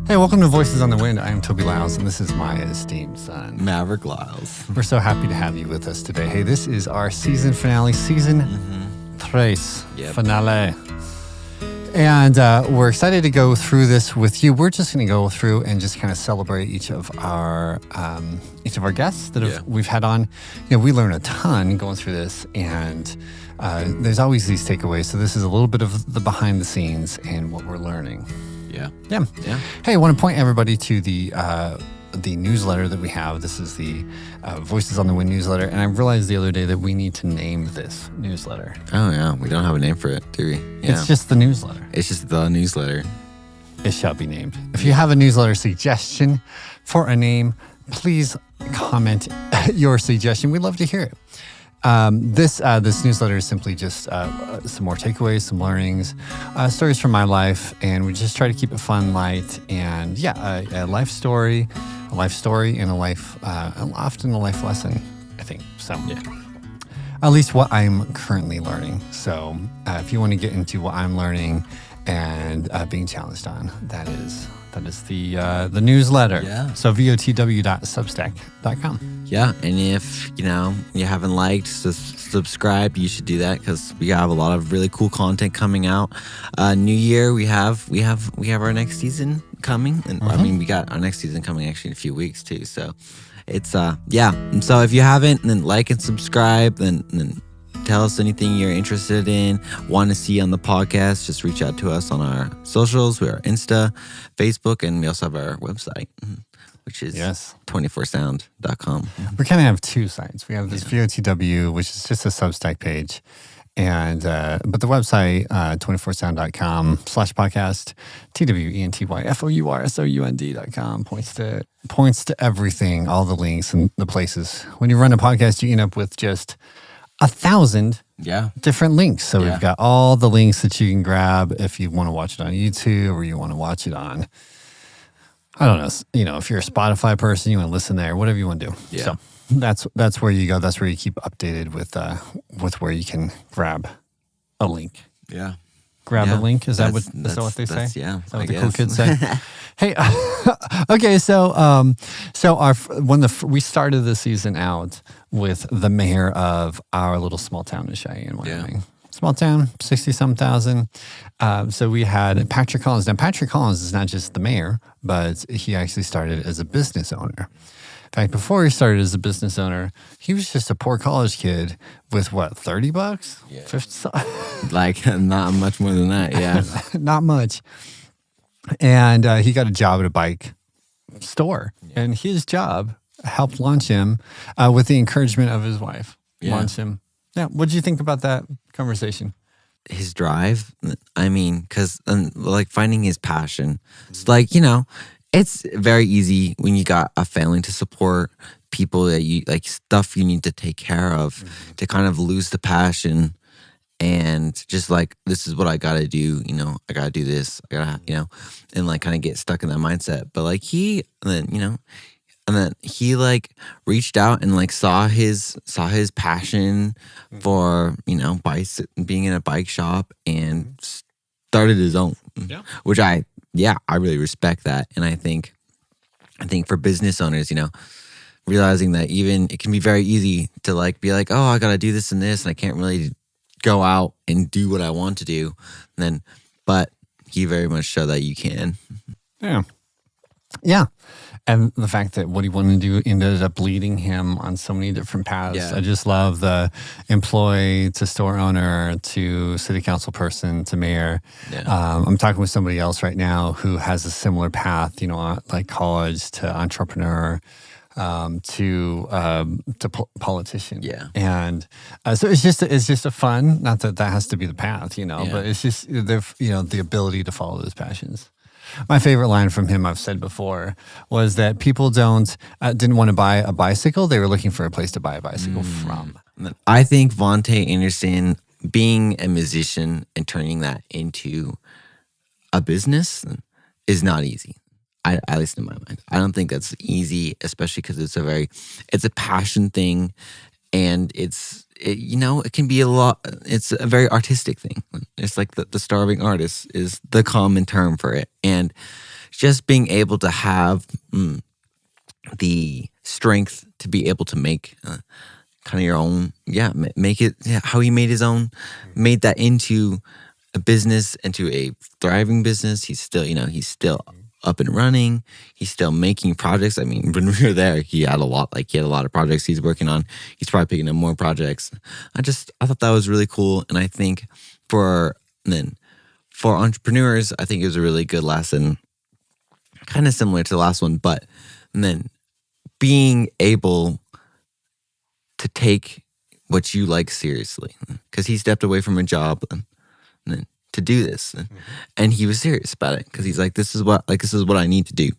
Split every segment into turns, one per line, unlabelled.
Hey, welcome to Voices on the Wind. I am Toby Lyles, and this is my esteemed son,
Maverick Lyles.
We're so happy to have you with us today. Hey, this is our season finale, season tres, finale. And we're excited to go through this with you. We're just going to go through and just kind of celebrate each of our guests that we've had on. You know, we learn a ton going through this, and there's always these takeaways. So this is a little bit of the behind the scenes and what we're learning. Yeah. Hey, I want to point everybody to the newsletter that we have. This is the Voices on the Wind newsletter. And I realized the other day that we need to name this newsletter.
Oh, yeah. We don't have a name for it, do we? Yeah.
It's just the newsletter.
It's just the newsletter.
It shall be named. If you have a newsletter suggestion for a name, please comment your suggestion. We'd love to hear it. This newsletter is simply just some more takeaways, some learnings, stories from my life, and we just try to keep it fun, light, and a life story, and often a life lesson, I think. So, at least what I'm currently learning. So, if you want to get into what I'm learning and being challenged on, that is the newsletter.
Yeah.
So votw.substack.com.
Yeah, and if you haven't liked, subscribe. You should do that because we have a lot of really cool content coming out. New year, we have our next season coming, and I mean we got our next season coming actually in a few weeks too. So it's And so if you haven't, then like and subscribe. Then tell us anything you're interested in, want to see on the podcast. Just reach out to us on our socials. We are Insta, Facebook, and we also have our website, which is 24sound.com.
We kind of have two sites. We have this VOTW, which is just a Substack page. And but the website, 24sound.com/podcast, TWENTYFOURSOUND.com points to everything, all the links and the places. When you run a podcast, you end up with just 1,000 different links. So we've got all the links that you can grab if you want to watch it on YouTube or you want to watch it on, I don't know, if you're a Spotify person, you want to listen there, whatever you want to do.
Yeah.
So that's where you go. That's where you keep updated with where you can grab a link.
Yeah.
Grab a link. Is that what they say?
Yeah.
Is that what the cool kids say? Hey, okay. So, we started the season out with the mayor of our little small town in Cheyenne, Wyoming. Yeah. Small town, 60-some thousand. So we had Patrick Collins. Now, Patrick Collins is not just the mayor, but he actually started as a business owner. In fact, before he started as a business owner, he was just a poor college kid with what, $30?
Yeah.
50,
like not much more than that. Yeah.
Not much. And he got a job at a bike store. Yeah. And his job helped launch him with the encouragement of his wife.
Yeah.
Launch him. Yeah. What did you think about that conversation?
His drive. I mean, because like finding his passion. It's like, it's very easy when you got a family to support, people that you like, stuff you need to take care of, to kind of lose the passion and just like, this is what I gotta do, I gotta do this, I gotta, and like kind of get stuck in that mindset. But like and then he like reached out and like saw his passion for, being in a bike shop and started his own, which I really respect that. And I think for business owners, realizing that even it can be very easy to like be like, oh, I got to do this and this, and I can't really go out and do what I want to do. But he very much showed that you can.
Yeah. And the fact that what he wanted to do ended up leading him on so many different paths. Yeah. I just love the employee to store owner to city council person to mayor. Yeah. I'm talking with somebody else right now who has a similar path, like college to entrepreneur to politician. Yeah. And so it's just a fun, not that has to be the path, but it's just the ability to follow those passions. My favorite line from him, I've said before, was that people didn't want to buy a bicycle. They were looking for a place to buy a bicycle from.
I think Vontae Anderson, being a musician and turning that into a business is not easy. At least in my mind. I don't think that's easy, especially because it's a passion thing, and it can be a lot. It's a very artistic thing. It's like the starving artist is the common term for it, and just being able to have the strength to be able to make kind of your own, make it how he made his own, made that into a business, into a thriving business. He's still up and running. He's still making projects. I mean, when we were there, he had a lot of projects he's working on. He's probably picking up more projects. I thought that was really cool. And I think for entrepreneurs, I think it was a really good lesson, kind of similar to the last one, but then being able to take what you like seriously, because he stepped away from a job and then to do this, and he was serious about it, because he's like, this is what I need to do.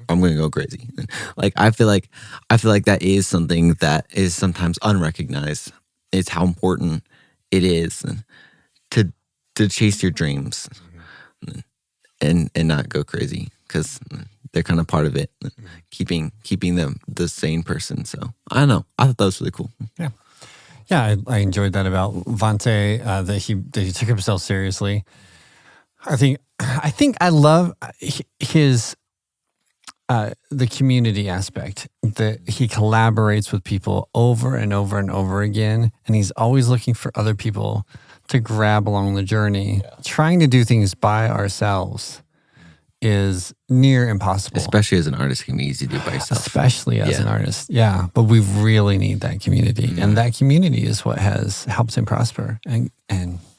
I'm gonna go crazy. Like I feel like that is something that is sometimes unrecognized. It's how important it is to chase your dreams and not go crazy, because they're kind of part of it, keeping them the sane person. So I don't know. I thought that was really cool.
Yeah, I enjoyed that about Vante, that he took himself seriously. I think I love his the community aspect, that he collaborates with people over and over and over again, and he's always looking for other people to grab along the journey. Trying to do things by ourselves is near impossible.
Especially as an artist, it can be easy to do by yourself.
Especially as an artist, but we really need that community, and that community is what has helped him prosper and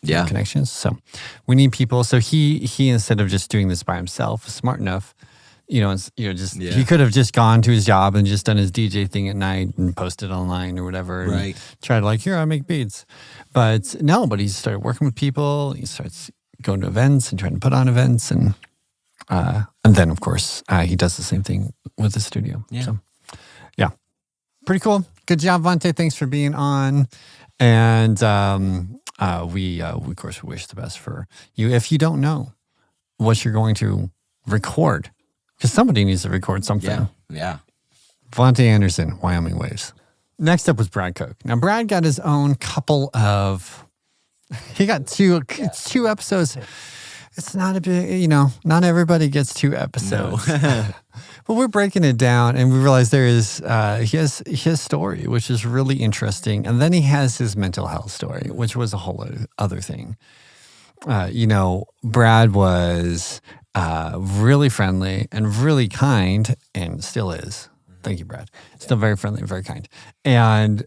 connections. So we need people. So he instead of just doing this by himself, smart enough, he could have just gone to his job and just done his DJ thing at night and posted online or whatever, and tried here I make beats. But he started working with people. He starts going to events and trying to put on events, and then, of course, he does the same thing with the studio. So, pretty cool. Good job, Vante. Thanks for being on. And we, of course, wish the best for you. If you don't know what you're going to record, because somebody needs to record something.
Yeah.
Vante Anderson, Wyoming Waves. Next up was Brad Koch. Now, Brad got his own couple of... He got two episodes. It's not a big, not everybody gets 2 episodes. No. But we're breaking it down, and we realize there is, he has his story, which is really interesting. And then he has his mental health story, which was a whole other thing. Brad was really friendly and really kind, and still is. Thank you, Brad. Still very friendly and very kind. And,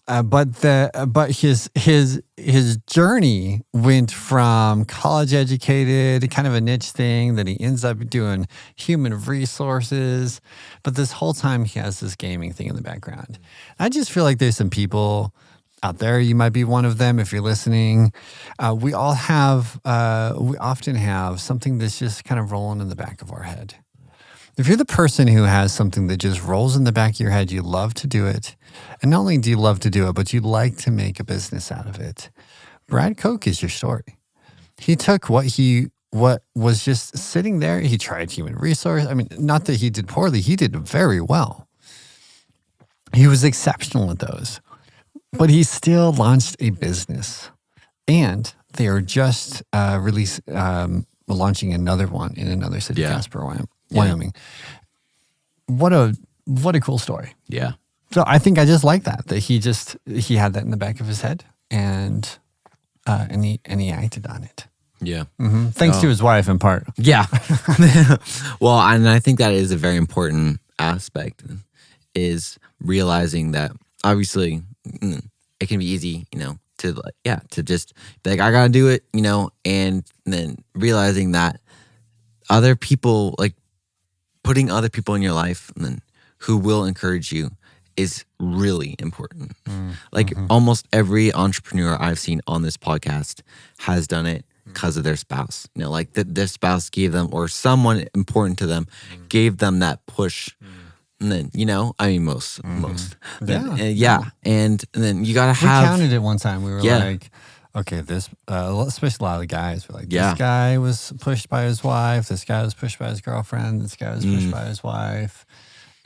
but his journey went from college educated, kind of a niche thing, that he ends up doing human resources. But this whole time he has this gaming thing in the background. I just feel like there's some people out there, you might be one of them if you're listening. We often have something that's just kind of rolling in the back of our head. If you're the person who has something that just rolls in the back of your head, you love to do it. And not only do you love to do it, but you like to make a business out of it. Brad Koch is your story. He took what was just sitting there. He tried human resource. I mean, not that he did poorly. He did very well. He was exceptional at those. But he still launched a business. And they are just launching another one in another city, Casper, Wyoming. What a cool story.
Yeah.
So I think I just like that he had that in the back of his head, and he acted on it.
Yeah.
Mm-hmm. Thanks to his wife in part.
Yeah. Well, and I think that is a very important aspect, is realizing that obviously it can be easy, to just be like, I gotta do it, and then realizing that other people, putting other people in your life who will encourage you is really important. Almost every entrepreneur I've seen on this podcast has done it because of their spouse. Their spouse gave them, or someone important to them gave them that push. And then, most.
Yeah.
And then you gotta have...
We counted it one time. We were like, okay, this, especially a lot of the guys were like, this guy was pushed by his wife, this guy was pushed by his girlfriend, this guy was pushed by his wife.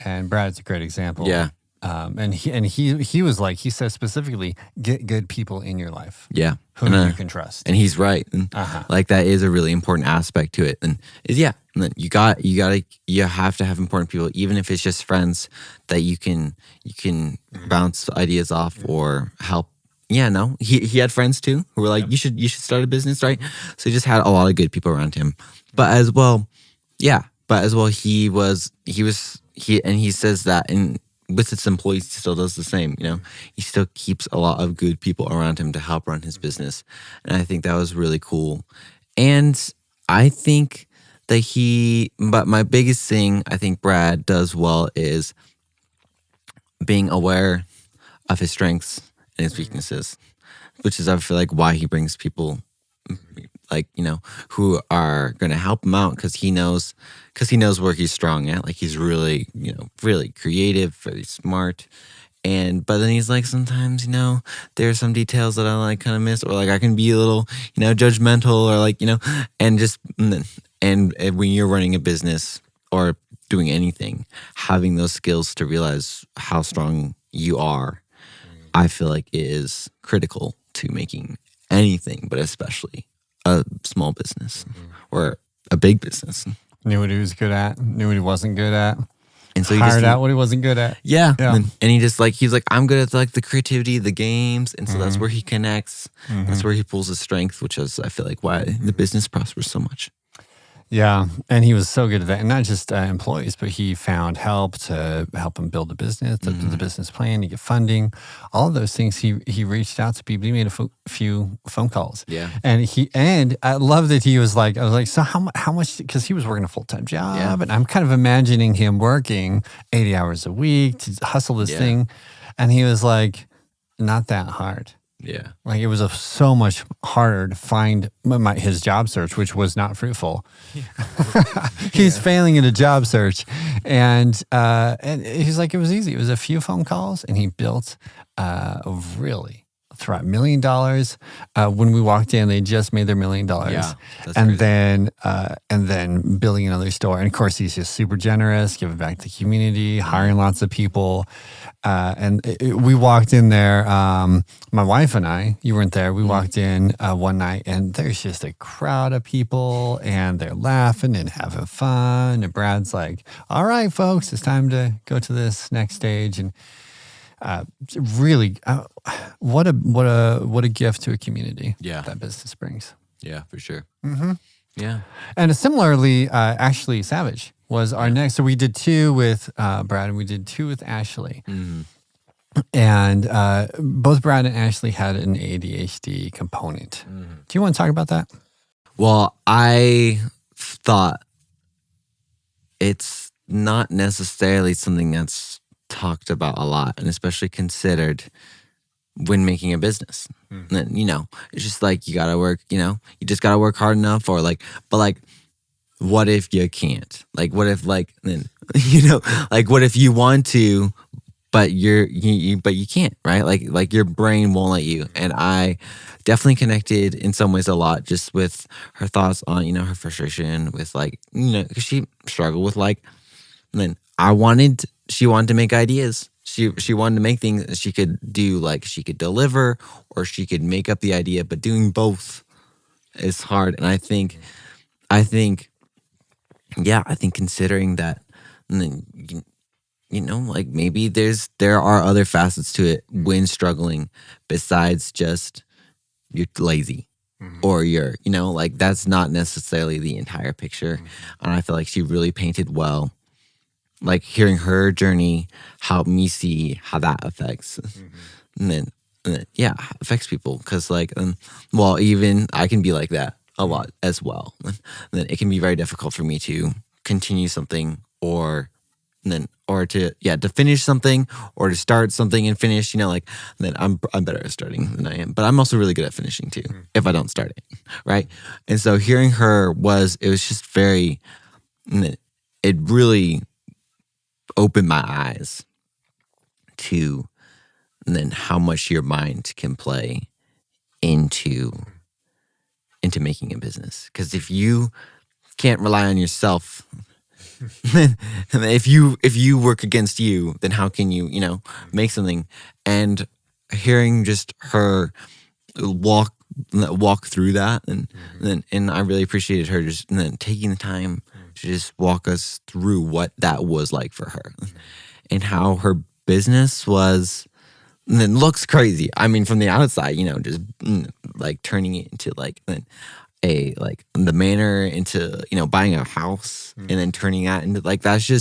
And Brad's a great example.
Yeah.
And he was like, he says specifically, get good people in your life.
Yeah.
Whom you can trust.
And he's right. And like that is a really important aspect to it. And and then you have to have important people, even if it's just friends that you can bounce ideas off or help. Yeah, no. He had friends too who were like, you should start a business, right? So he just had a lot of good people around him. But as well, he says that and with its employees, he still does the same. He still keeps a lot of good people around him to help run his business, and I think that was really cool. And I think that but my biggest thing I think Brad does well is being aware of his strengths and his weaknesses, which is I feel like why he brings people like who are gonna help him out because he knows where he's strong at. Like he's really really creative, very smart, but then he's like sometimes there are some details that I like kind of miss, or like I can be a little judgmental, or like and when you're running a business or doing anything, having those skills to realize how strong you are, I feel like is critical to making anything, but especially a small business or a big business.
Knew what he was good at, knew what he wasn't good at.
And so he
hired out what he wasn't good at.
Yeah. And he's like, I'm good at like the creativity, the games. And so that's where he connects. That's where he pulls his strength, which is, I feel like, why the business prospers so much.
Yeah, and he was so good at that, and not just employees, but he found help to help him build a business, to the business plan, to get funding, all of those things. He reached out to people. He made a few phone calls.
Yeah,
and I love that he was like, I was like, so how much? Because he was working a full-time job, and I'm kind of imagining him working 80 hours a week to hustle this thing, and he was like, not that hard.
Yeah.
Like it was so much harder to find his job search, which was not fruitful. He's failing in a job search. And he's like, it was easy. It was a few phone calls and he built really $1 million. When we walked in, they just made their $1 million.
Yeah,
and then building another store. And of course, he's just super generous, giving back to the community, hiring lots of people. We walked in there, my wife and I, you weren't there, we walked in one night and there's just a crowd of people and they're laughing and having fun. And Brad's like, all right, folks, it's time to go to this next stage. And really, what a gift to a community that business brings.
Yeah, for sure.
Mm-hmm.
Yeah.
And similarly, Ashley Savage was our next. So we did 2 with Brad and we did 2 with Ashley.
Mm-hmm.
And both Brad and Ashley had an ADHD component. Mm-hmm. Do you want to talk about that?
Well, I thought it's not necessarily something that's talked about a lot, and especially considered when making a business. And, it's just like you gotta work, you just gotta work hard enough, or like, but like, what if you can't? Like, what if like, then, like, what if you want to, but but you can't, right? Like your brain won't let you. And I definitely connected in some ways a lot just with her thoughts on, her frustration with like, because she struggled with like, and then she wanted to make ideas. She wanted to make things that she could do, like she could deliver or she could make up the idea, but doing both is hard. And I think considering that, and then, like maybe there are other facets to it when struggling besides just you're lazy or you're, like that's not necessarily the entire picture. And I feel like she really painted well. Like hearing her journey helped me see how that affects, and then affects people. Because like, even I can be like that a lot as well. And then it can be very difficult for me to continue something or to finish something or to start something and finish. Then I'm better at starting than I am, but I'm also really good at finishing too if I don't start it, right? And so hearing her it was just very, it really opened my eyes to then how much your mind can play into making a business. Because if you can't rely on yourself, And if you work against you, then how can you, make something? And hearing just her walk through that, and I really appreciated her just then taking the time to just walk us through what that was like for her, and how her business was. And then looks crazy. I mean, from the outside, just like turning it into like the manor into buying a house and then turning that into like that's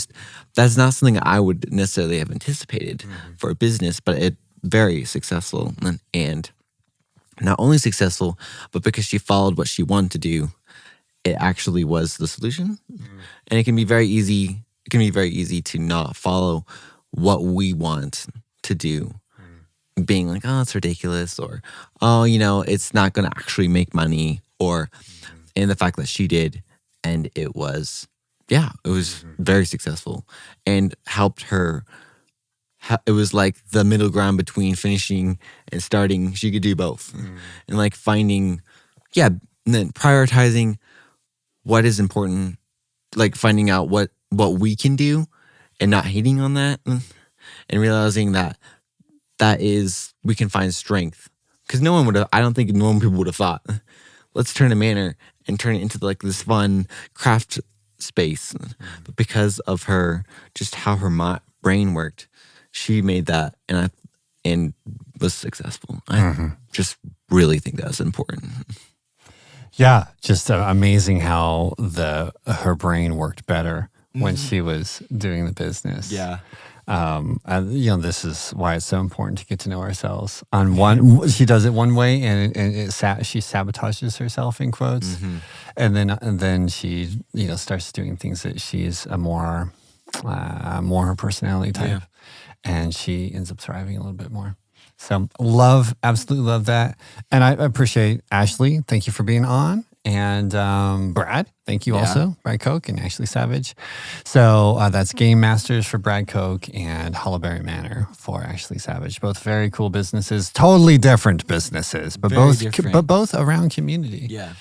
not something I would necessarily have anticipated for a business, but it very successful, and not only successful, but because she followed what she wanted to do, it actually was the solution. And it can be very easy. It can be very easy to not follow what we want to do, being like, oh, it's ridiculous, or oh, it's not going to actually make money, or and the fact that she did, and it was very successful and helped her. It was like the middle ground between finishing and starting. She could do both, and like finding, and then prioritizing what is important, like finding out what we can do, and not hating on that, and realizing that is we can find strength, because no one would have. I don't think normal people would have thought, let's turn a manor and turn it into like this fun craft space. But because of her, just how her brain worked, she made that, and was successful. I just really think that's important.
Yeah, just amazing how her brain worked better when she was doing the business.
Yeah.
This is why it's so important to get to know ourselves. She does it one way, and she sabotages herself in quotes, and then she starts doing things that she's a more her personality type, and she ends up thriving a little bit more. So absolutely love that, and I appreciate Ashley. Thank you for being on. And Brad, thank you also, Brad Koch and Ashley Savage. So that's Game Masters for Brad Koch and Hollowberry Manor for Ashley Savage. Both very cool businesses, totally different businesses, but both around community.
Yeah.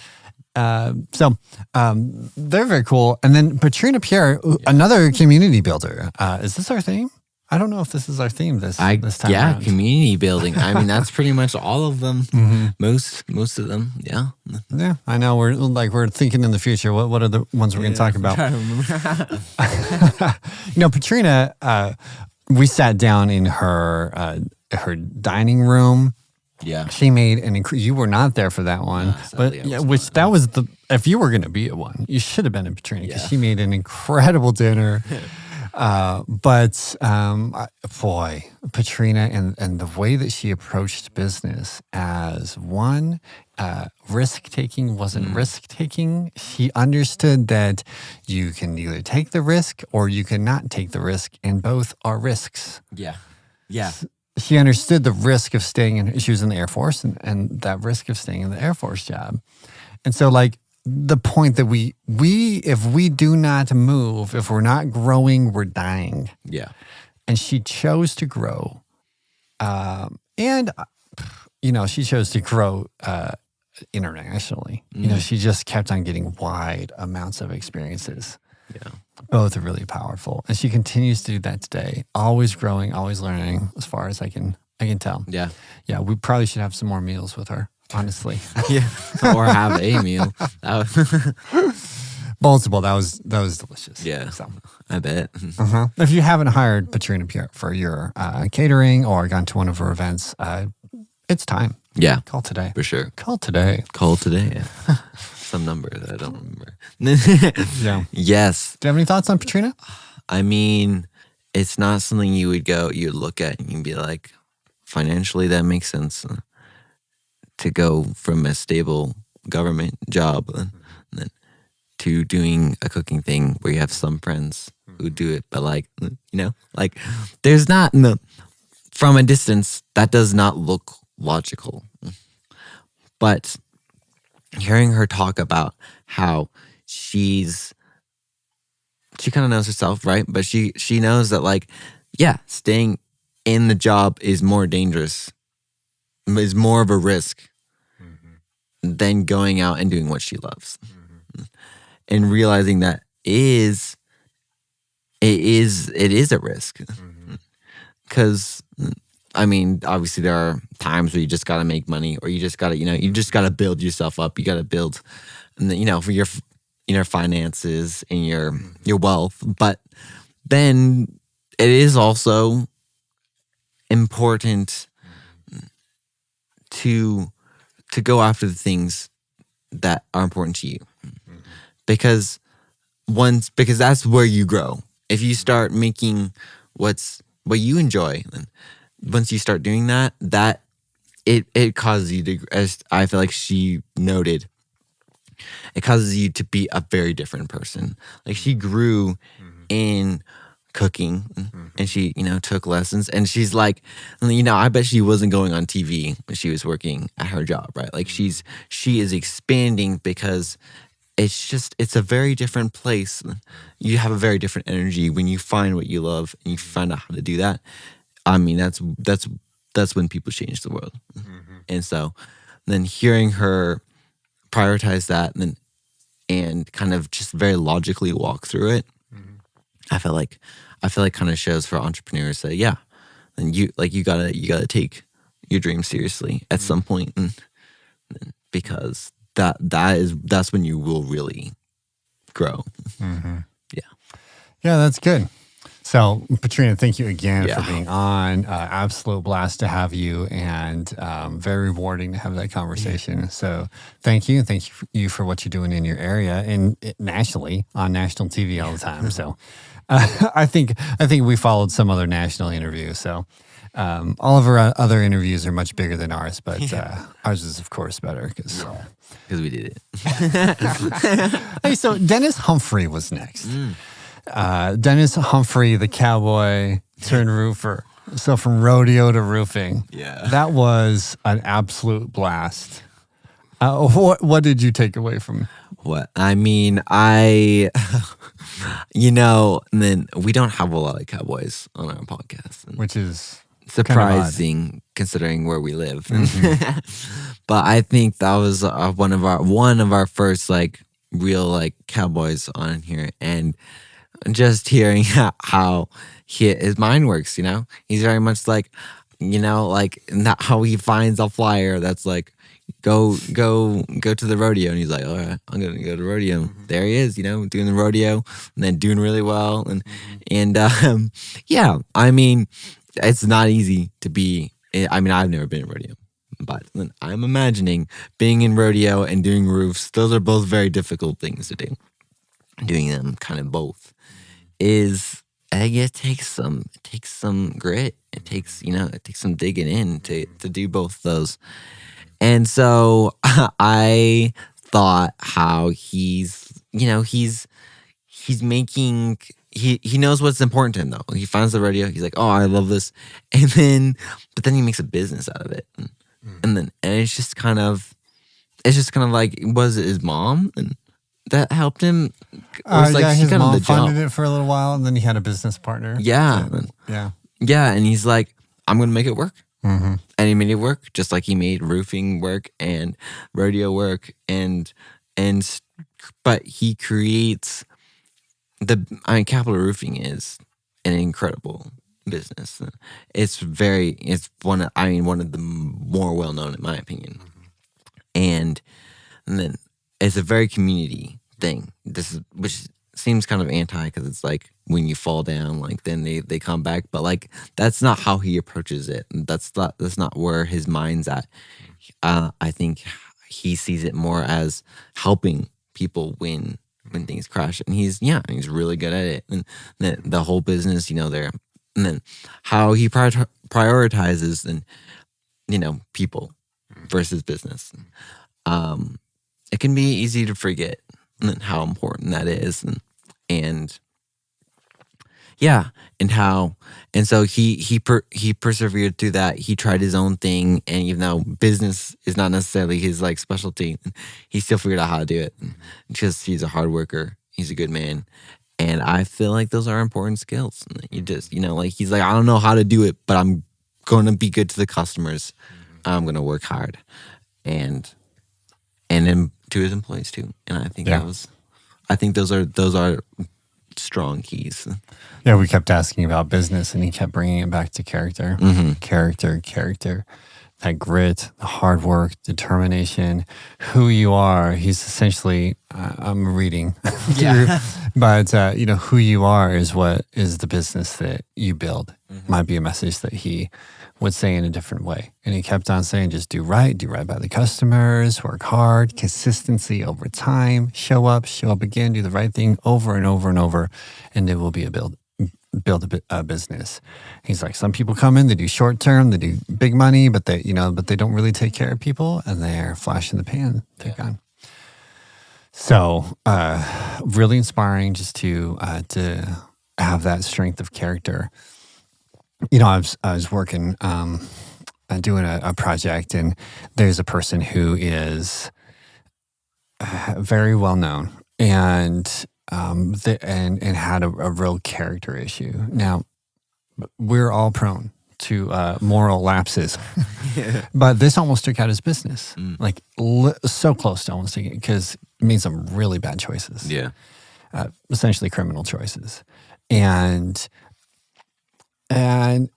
So they're very cool. And then Patrina Pierre, another community builder. Is this our theme? I don't know if this is our theme this time around.
Community building. I mean, that's pretty much all of them. Most of them, yeah.
Yeah, I know. We're thinking in the future. What are the ones we're going to talk about?
I remember.
Patrina, we sat down in her dining room.
Yeah,
she made you were not there for that one, that was if you were going to be at one, you should have been at Patrina, because she made an incredible dinner. Boy, Patrina and the way that she approached business as one, risk-taking wasn't risk-taking. She understood that you can either take the risk or you cannot take the risk, and both are risks.
Yeah. Yeah.
She understood the risk of she was in the Air Force, and that risk of staying in the Air Force job. And so the point that if we do not move, if we're not growing, we're dying.
Yeah.
And she chose to grow. She chose to grow internationally. She just kept on getting wide amounts of experiences.
Yeah.
Both are really powerful. And she continues to do that today. Always growing, always learning, as far as I can tell.
Yeah.
Yeah, we probably should have some more meals with her, honestly.
Yeah. Or have a meal.
Multiple. That was delicious.
Yeah.
So
I bet.
If you haven't hired Patrina Pierre for your catering or gone to one of her events, it's time.
Yeah.
Call today.
For sure.
Call today.
Some number that I don't remember.
Yeah.
Yes.
Do you have any thoughts on Patrina?
I mean, it's not something you would look at and you'd be like, financially, that makes sense to go from a stable government job and then to doing a cooking thing where you have some friends who do it, but there's not, from a distance, that does not look logical. But hearing her talk about how she kind of knows herself, right? But she knows that staying in the job is more dangerous, is more of a risk than going out and doing what she loves. And realizing that is it is a risk. Because I mean, obviously there are times where you just got to make money, or you just got to, you just got to build yourself up. You got to build, and for your, finances and your wealth. But then it is also important to go after the things that are important to you, because that's where you grow. If you start making what you enjoy, then once you start doing that it causes you to, as I feel like she noted, it causes you to be a very different person. Like, she grew in cooking, and she, took lessons, and she's like, I bet she wasn't going on TV when she was working at her job, right? Like, she is expanding, because it's a very different place. You have a very different energy when you find what you love and you find out how to do that. I mean, that's when people change the world. And so then hearing her prioritize that, and kind of just very logically walk through it, I feel like kind of shows for entrepreneurs that, yeah, and you gotta take your dreams seriously at some point, and because that's when you will really grow.
Yeah, that's good. So, Patrina, thank you again for being on. Absolute blast to have you, and very rewarding to have that conversation. Yeah. So, thank you. Thank you for what you're doing in your area and nationally on national TV all the time. So, I think we followed some other national interviews. So, all of our other interviews are much bigger than ours, but ours is, of course, better because
we did it.
Hey, so Dennis Humphrey was next. Dennis Humphrey, the cowboy turned roofer. So from rodeo to roofing.
Yeah.
That was an absolute blast. What did you take away from?
What? I mean, and then we don't have a lot of cowboys on our podcast.
Which is
surprising, kind of considering where we live. But I think that was one of our first real cowboys on here, and just hearing how his mind works, he's very much not how he finds a flyer that's like, go to the rodeo, and he's like, all right, I'm gonna go to rodeo. There he is, doing the rodeo, and then doing really well, and yeah, I mean, it's not easy to be. I mean, I've never been in rodeo, but I'm imagining being in rodeo and doing roofs. Those are both very difficult things to do. Doing them kind of both it takes some grit. It takes some digging in to do both those. And so I thought how he's making, he knows what's important to him though. He finds the rodeo. He's like, oh, I love this. But then he makes a business out of it. And it's just kind of like, was it his mom? And that helped him.
His mom funded it for a little while, and then he had a business partner.
Yeah. Yeah, and he's like, I'm going to make it work. And he made it work, just like he made roofing work and rodeo work, but he creates Capital Roofing is an incredible business. It's one of the more well known, in my opinion, and then it's a very community thing. Which seems kind of anti, because it's like when you fall down, then they come back. But that's not how he approaches it. That's not where his mind's at. I think he sees it more as helping people when things crash, and he's really good at it. And the whole business, there, and then how he prioritizes and people versus business. It can be easy to forget how important that is, and so he persevered through that. He tried his own thing, and even though business is not necessarily his specialty, he still figured out how to do it. Just he's a hard worker. He's a good man, and I feel like those are important skills. You just he's like, I don't know how to do it, but I'm gonna be good to the customers. I'm gonna work hard, and then to his employees too. And I think those are strong keys.
Yeah, we kept asking about business, and he kept bringing it back to character. Character. That grit, the hard work, determination, who you are. He's essentially, I'm reading, but who you are is what is the business that you build. Might be a message that he would say in a different way. And he kept on saying, just do right by the customers, work hard, consistency over time, show up again, do the right thing over and over and over, and it will be build a business. He's like, some people come in, they do short term, they do big money, but they don't really take care of people, and they're flash in the pan. They're gone. So, really inspiring just to have that strength of character. I was working, doing a project, and there's a person who is very well known, and had a real character issue. Now, we're all prone to moral lapses, but this almost took out his business. Like so close to almost taking it, because it made some really bad choices.
Yeah,
essentially criminal choices, and the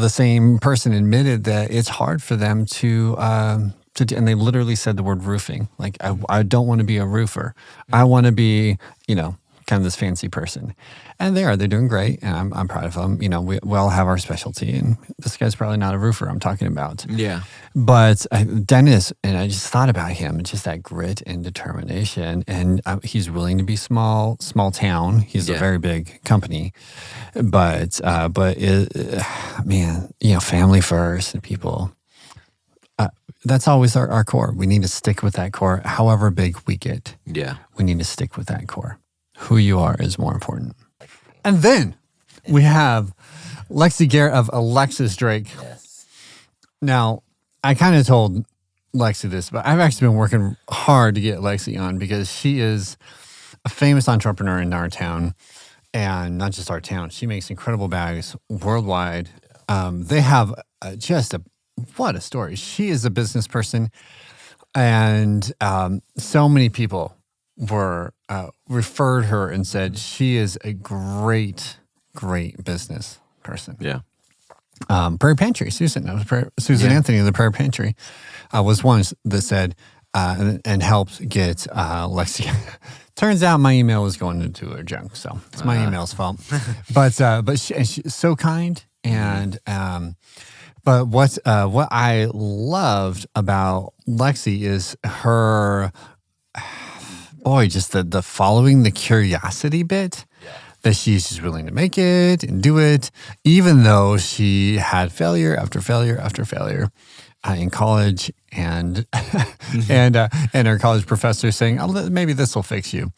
same person admitted that it's hard for them to do, and they literally said the word roofing. Like, I don't want to be a roofer. I want to be, kind of this fancy person. And they're doing great, and I'm proud of them. We all have our specialty, and this guy's probably not a roofer I'm talking about.
Yeah.
But Dennis, and I just thought about him, just that grit and determination, and he's willing to be small town. He's a very big company, but family first and people. That's always our core. We need to stick with that core, however big we get.
Yeah.
We need to stick with that core. Who you are is more important. And then we have Lexi Garrett of Alexis Drake.
Yes.
Now, I kind of told Lexi this, but I've actually been working hard to get Lexi on, because she is a famous entrepreneur in our town, and not just our town. She makes incredible bags worldwide. They have what a story. She is a business person, and so many people were referred her and said she is a great business person.
Yeah.
Prairie Pantry, Susan Anthony of the Prairie Pantry was one that said and helped get Lexi. Turns out my email was going into her junk, so it's my email's fault. But she's so kind, and but what I loved about Lexi is her, just the following the curiosity bit. That she's just willing to make it and do it, even though she had failure after failure after failure in college, and and her college professor saying, "Oh, maybe this will fix you,"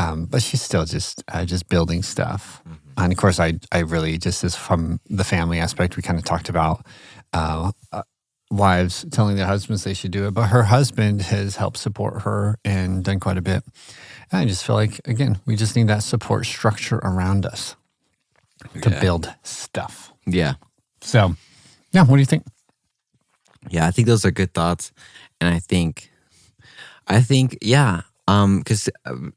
but she's still just building stuff. And of course, I really just, as from the family aspect, we kind of talked about wives telling their husbands they should do it, but her husband has helped support her and done quite a bit. And I just feel like, again, we just need that support structure around us to build stuff.
Yeah.
So, what do you think?
Yeah, I think those are good thoughts. And I think, because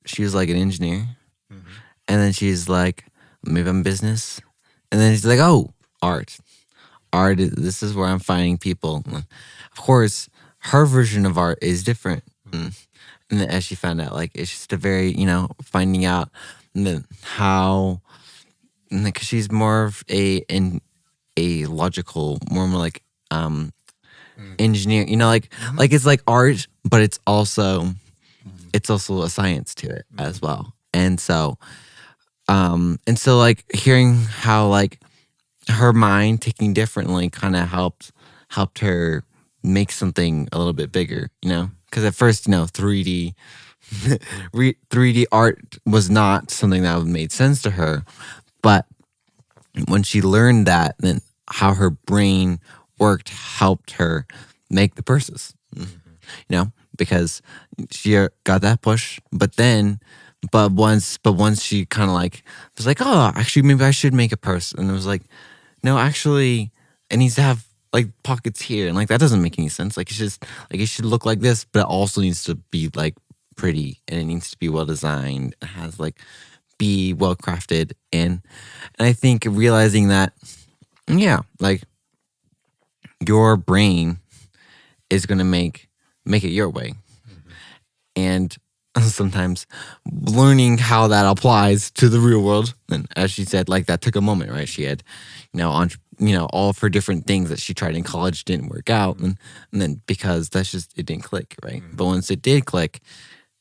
she was like an engineer, and then she's like, maybe I'm business. And then she's like, oh, art. This is where I'm finding people. Of course, her version of art is different. And then as she found out, like, it's just a very, finding out how, because she's more of a logical, more like engineer, like it's like art, but it's also a science to it as well. And so like hearing how like her mind ticking differently kind of helped her make something a little bit bigger, because at first, 3D art was not something that made sense to her, but when she learned that, then how her brain worked helped her make the purses, because she got that push, but once she kind of like was like, oh, actually maybe I should make a purse, and it was like, no, actually it needs to have like pockets here, and like that doesn't make any sense. Like it's just like it should look like this, but it also needs to be like pretty and it needs to be well designed. It has like be well crafted, and I think realizing that, yeah, like your brain is gonna make it your way, and sometimes learning how that applies to the real world. And as she said, like that took a moment, right? She had, all of her different things that she tried in college didn't work out, and then because it didn't click, right? But once it did click,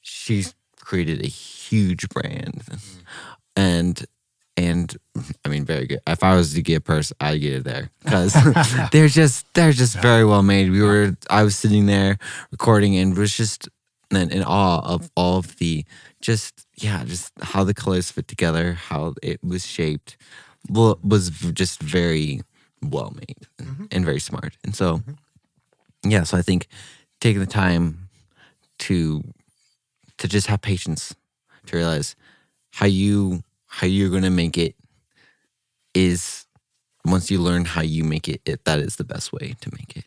she's created a huge brand, and I mean, very good. If I was to get a purse, I'd get it there because they're just very well made. I was sitting there recording and was just in awe of all of the just how the colors fit together, how it was shaped, was just very well made and very smart. And so, so I think taking the time to just have patience, to realize how you're going to make it is, once you learn how you make it, that is the best way to make it,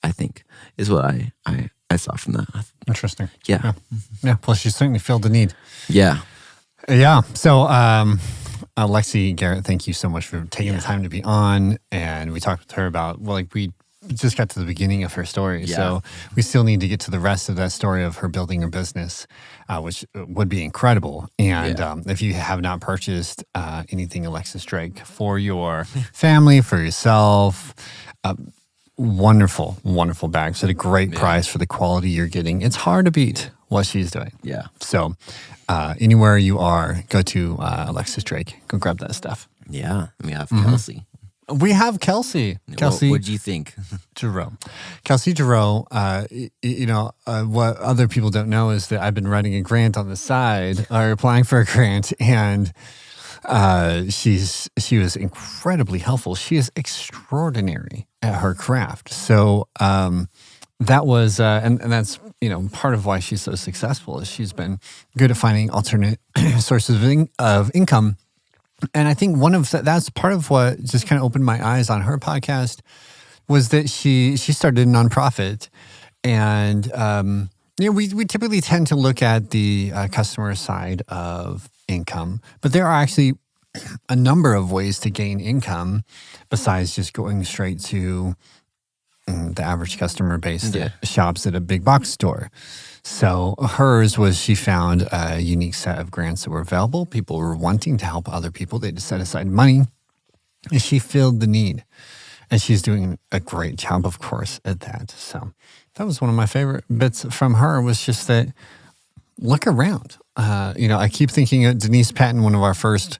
I think, is what I saw from that.
Interesting.
Yeah.
Yeah. Plus, she certainly filled the need.
Yeah.
Yeah. So, Lexi Garrett, thank you so much for taking the time to be on. And we talked with her about, we just got to the beginning of her story.
Yeah.
So we still need to get to the rest of that story of her building her business, which would be incredible. And if you have not purchased anything Alexis Drake for your family, for yourself, wonderful, wonderful bags at a great price for the quality you're getting. It's hard to beat what she's doing.
Yeah.
So anywhere you are, go to Alexis Drake. Go grab that stuff.
Yeah. We have Kelsey.
We have Kelsey. Kelsey.
What do you think?
Giroux. Kelsey Giroux, what other people don't know is that I've been writing a grant on the side, or applying for a grant, and she was incredibly helpful. She is extraordinary at her craft. So that was, and that's, part of why she's so successful, is she's been good at finding alternate sources of income. And I think that's part of what just kind of opened my eyes on her podcast, was that she started a nonprofit. And, we typically tend to look at the customer side of income, but there are actually a number of ways to gain income besides just going straight to the average customer base that shops at a big box store. So hers was, she found a unique set of grants that were available. People were wanting to help other people. They just set aside money, and she filled the need. And she's doing a great job, of course, at that. So that was one of my favorite bits from her, was just that, look around. I keep thinking of Denise Patton, one of our first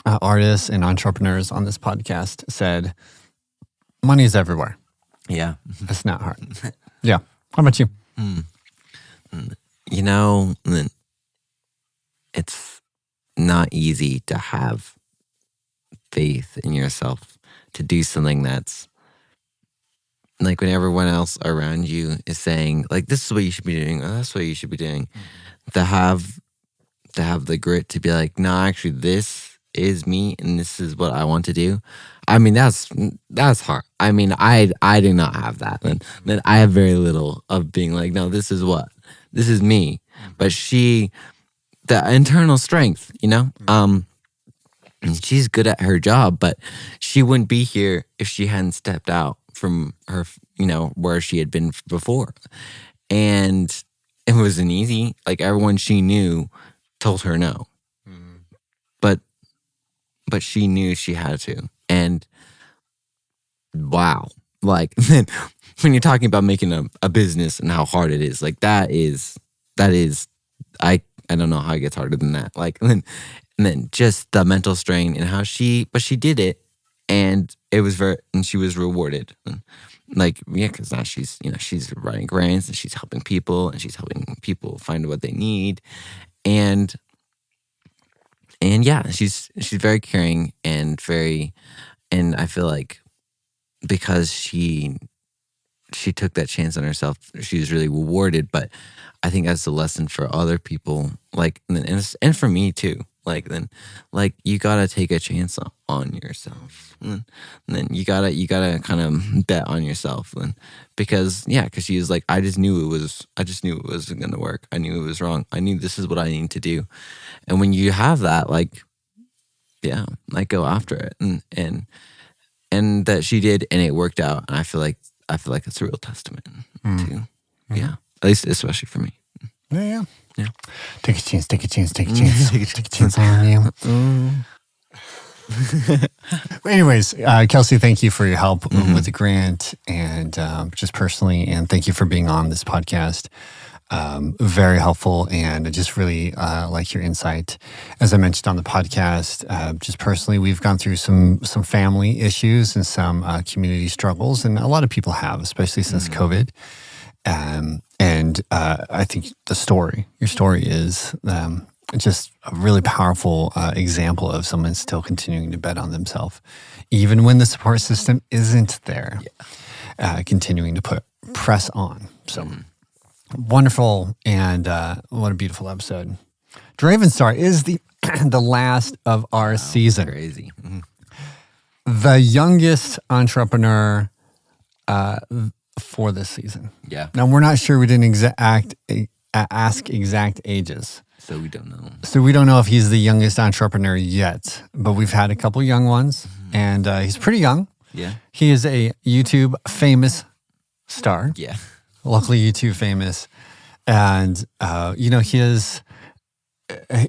artists and entrepreneurs on this podcast, said, money is everywhere.
Yeah.
It's not hard. Yeah. How about you?
It's not easy to have faith in yourself to do something that's like, when everyone else around you is saying, like, this is what you should be doing, or that's what you should be doing, to have the grit to be like, no, actually, this is me and this is what I want to do. I mean, that's hard. I mean, I do not have that. And then I have very little of being like, no, this is me. But the internal strength, she's good at her job, but she wouldn't be here if she hadn't stepped out from her, where she had been before. And it wasn't easy. Like, everyone she knew told her no. But she knew she had to. And wow. Like, when you're talking about making a business and how hard it is, like, that is I don't know how it gets harder than that. Like, and then just the mental strain and but she did it, and it was and she was rewarded. And because now she's writing grants, and she's helping people, find what they need. And she's very caring and I feel like, because she took that chance on herself, she was really rewarded. But I think that's a lesson for other people, like, and for me too. Like then, like you gotta take a chance on yourself, and then you gotta kind of bet on yourself, then because she was like, I just knew it wasn't gonna work. I knew it was wrong. I knew this is what I need to do, and when you have that, like, like go after it, and that she did, and it worked out, and I feel like it's a real testament to, at least especially for me.
Yeah.
Yeah.
Take a chance. Take a chance on you. Anyways, Kelsey, thank you for your help with the grant and just personally, and thank you for being on this podcast. Very helpful, and I just really like your insight. As I mentioned on the podcast, just personally, we've gone through some family issues and some community struggles, and a lot of people have, especially since COVID. And I think your story is just a really powerful example of someone still continuing to bet on themselves, even when the support system isn't there, continuing to press on. So wonderful, and what a beautiful episode. Draven Star is the last of our season.
Crazy.
The youngest entrepreneur for this season.
Yeah.
Now, we're not sure. We didn't ask exact ages.
So we don't know.
So we don't know if he's the youngest entrepreneur yet, but we've had a couple young ones, and he's pretty young.
Yeah.
He is a YouTube famous star.
Yeah.
Luckily, YouTube famous. And,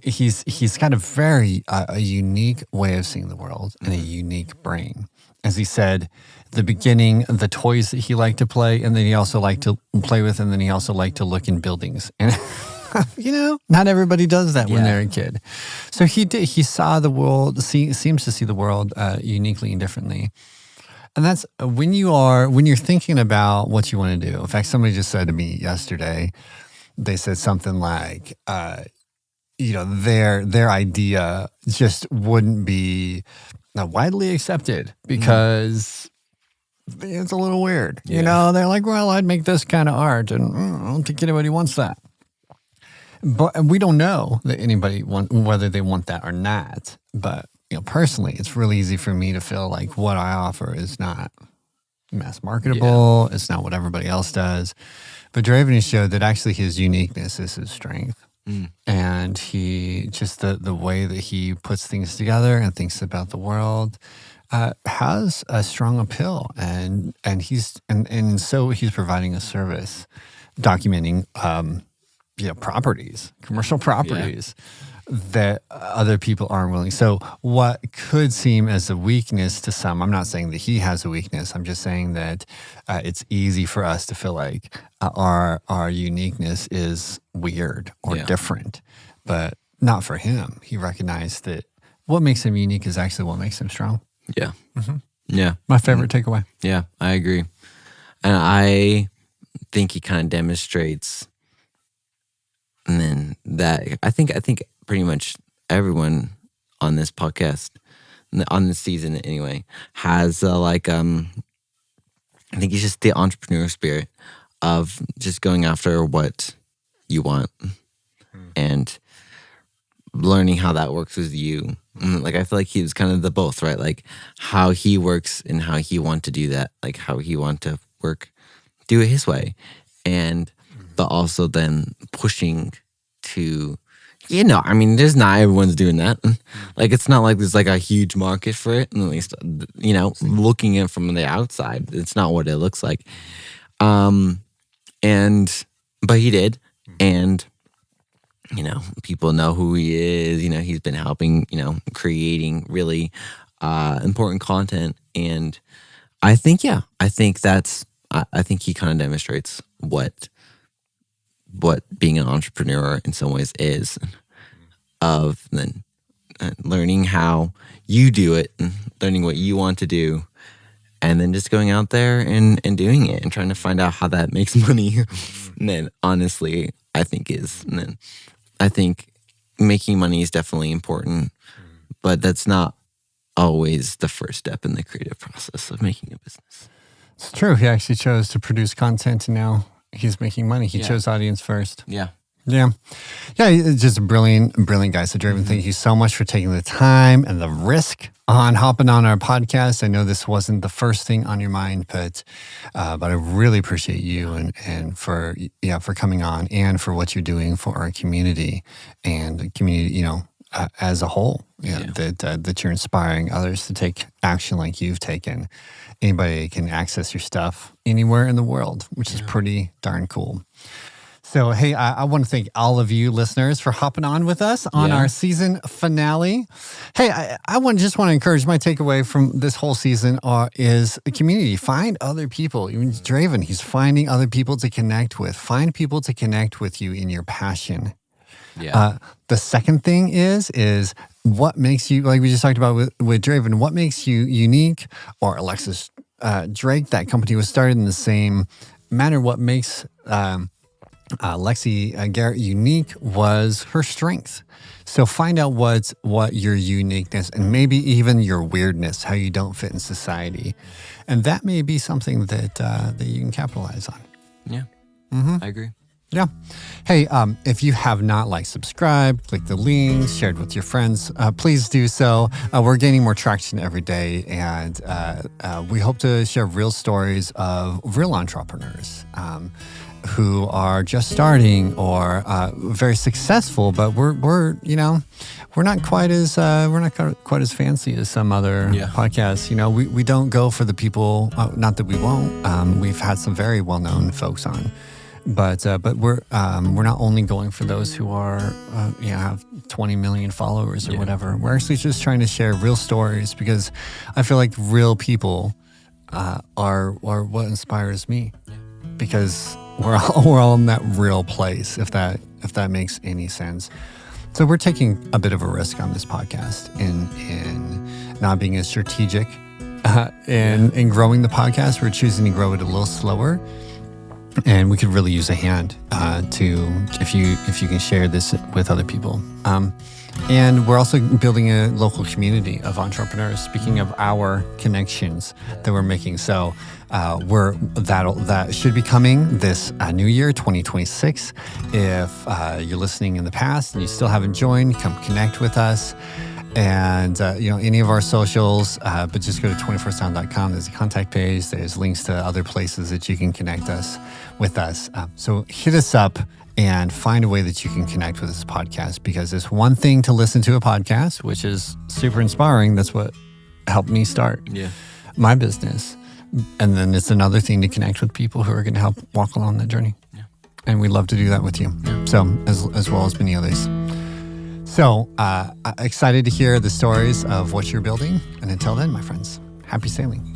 he's got a very a unique way of seeing the world and a unique brain. As he said, the beginning, the toys that he liked to play, and then he also liked to play with, and then he also liked to look in buildings. And, not everybody does that when they're a kid. So he saw the world, seems to see the world uniquely and differently. And that's when you're thinking about what you want to do. In fact, somebody just said to me yesterday, they said something like, their idea just wouldn't be widely accepted because it's a little weird.
Yeah.
They're like, well, I'd make this kind of art, and I don't think anybody wants that. But we don't know that anybody whether they want that or not. But personally, it's really easy for me to feel like what I offer is not mass marketable. It's not what everybody else does. But Draven has showed that actually his uniqueness is his strength. And he just the way that he puts things together and thinks about the world has a strong appeal, and so he's providing a service documenting commercial properties that other people aren't willing. So what could seem as a weakness to some, I'm not saying that he has a weakness. I'm just saying that it's easy for us to feel like our uniqueness is weird or different, but not for him. He recognized that what makes him unique is actually what makes him strong.
Yeah. Yeah.
My favorite takeaway.
Yeah, I agree. And I think he kind of demonstrates, and then that I think pretty much everyone on this podcast, on this season anyway, has I think it's just the entrepreneur spirit of just going after what you want and learning how that works with you. Like I feel like he was kind of the both, right? Like how he works and how he want to do that, like how he want to do it his way, and but also then pushing to, there's not everyone's doing that. Like it's not like there's like a huge market for it, and at least looking at it from the outside, it's not what it looks like. But he did, and people know who he is. He's been helping, creating really important content, and I think he kind of demonstrates what being an entrepreneur in some ways is, of then learning how you do it, and learning what you want to do, and then just going out there and doing it and trying to find out how that makes money. And then honestly, I think making money is definitely important, but that's not always the first step in the creative process of making a business.
It's true. He actually chose to produce content, and now he's making money. He chose audience first.
Yeah.
Yeah. Yeah, it's just a brilliant guy. So, Draven, thank you so much for taking the time and the risk on hopping on our podcast. I know this wasn't the first thing on your mind, but I really appreciate you and for coming on and for what you're doing for our community and the community, as a whole. That you're inspiring others to take action like you've taken. Anybody can access your stuff anywhere in the world, which is pretty darn cool. So, hey, I want to thank all of you listeners for hopping on with us on our season finale. Hey, I just want to encourage my takeaway from this whole season is a community. Find other people. Even Draven, he's finding other people to connect with. Find people to connect with you in your passion. Yeah. The second thing is what makes you, like we just talked about with Draven, what makes you unique? Or Alexis Drake, that company was started in the same manner. What makes Lexi Garrett unique was her strength. So find out what your uniqueness and maybe even your weirdness, how you don't fit in society. And that may be something that you can capitalize on.
Yeah, I agree.
Yeah. Hey, if you have not subscribed, click the links, shared with your friends, please do so. We're gaining more traction every day, and we hope to share real stories of real entrepreneurs who are just starting or very successful, but we're not quite as fancy as some other podcasts. We don't go for the people. Not that we won't. We've had some very well-known folks on. But we're not only going for those who are have 20 million followers or whatever. We're actually just trying to share real stories because I feel like real people are what inspires me, because we're all in that real place. If that makes any sense. So we're taking a bit of a risk on this podcast in not being as strategic in growing the podcast. We're choosing to grow it a little slower. And we could really use a hand if you can share this with other people. And we're also building a local community of entrepreneurs. Speaking of our connections that we're making, so that should be coming this new year, 2026. If you're listening in the past and you still haven't joined, come connect with us. And, any of our socials, but just go to 21stsound.com. There's a contact page. There's links to other places that you can connect with us. So hit us up and find a way that you can connect with this podcast, because it's one thing to listen to a podcast, which is super inspiring. That's what helped me start my business. And then it's another thing to connect with people who are going to help walk along that journey. Yeah. And we'd love to do that with you. Yeah. So as well as many others. So, excited to hear the stories of what you're building. And until then, my friends, happy sailing.